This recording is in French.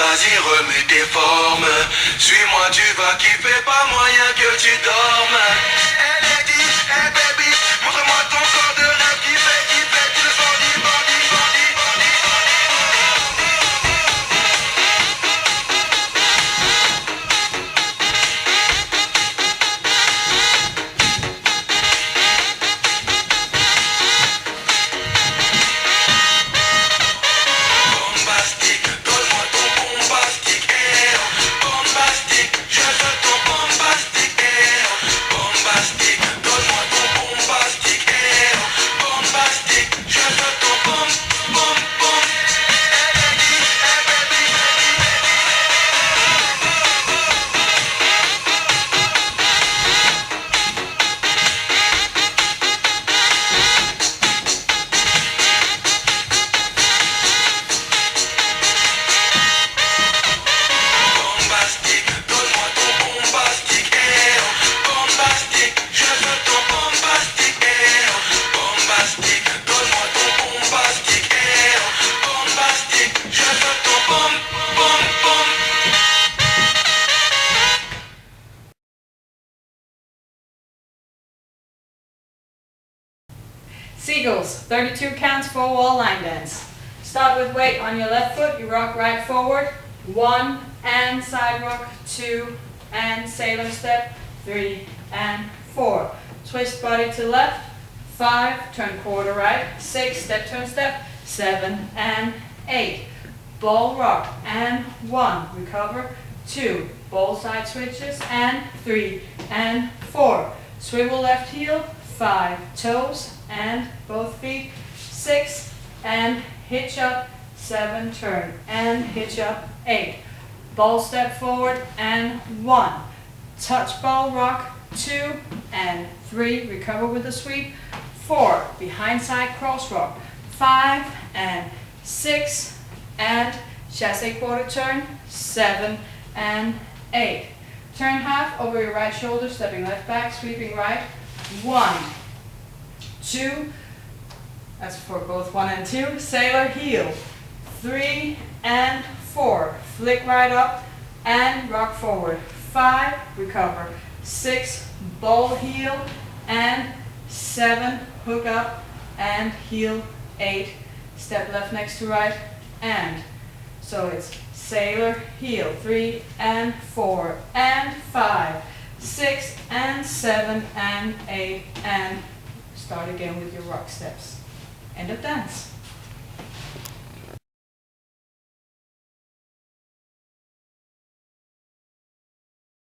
Vas-y, remets tes formes. Suis-moi, tu vas kiffer, pas moyen que tu dormes. Elle est dit, hey baby, montre-moi ton corps de rêve qui fait tout le bandit, bandit, bandit, bandit, bombastique, donne-moi ton bombastique, eh oh. Bombastique, je veux ton bombastique, eh oh. Bombastique, donne-moi ton bombastique, eh oh. Bombastique, je veux ton bom, bom, bom. Hey baby, hey baby, bombastique, donne-moi ton bombastique, eh oh. Bombastique, je veux ton bombastique, eh oh. Bombastique, donne-moi ton bombastique, eh oh. Bombastique, je veux ton bom, bom, bom. Seagulls, 32 counts for a wall line dance. Start with weight on your left foot, you rock right forward, 1 and side rock, 2 and sailor step, 3 and 4. Twist body to left, 5, turn quarter right, 6, step turn step, 7 and 8. Ball rock and 1, recover, 2, ball side switches and 3 and 4. Swivel left heel, 5, toes and both feet, 6 and hitch up, 7, turn and hitch up, 8. Ball step forward and 1. Touch ball rock, 2 and 3, recover with a sweep, 4, behind side cross rock, 5 and 6 and chassé quarter turn, 7 and 8. Turn half over your right shoulder, stepping left back, sweeping right, 1, 2, that's for both 1 and 2, sailor heel, 3 and 4, flick right up and rock forward, 5, recover, 6, ball heel and 7, hook up and heel, 8, step left next to right and, so it's sailor heel, 3 and 4 and 5, 6 and 7 and 8 and start again with your rock steps. End of dance.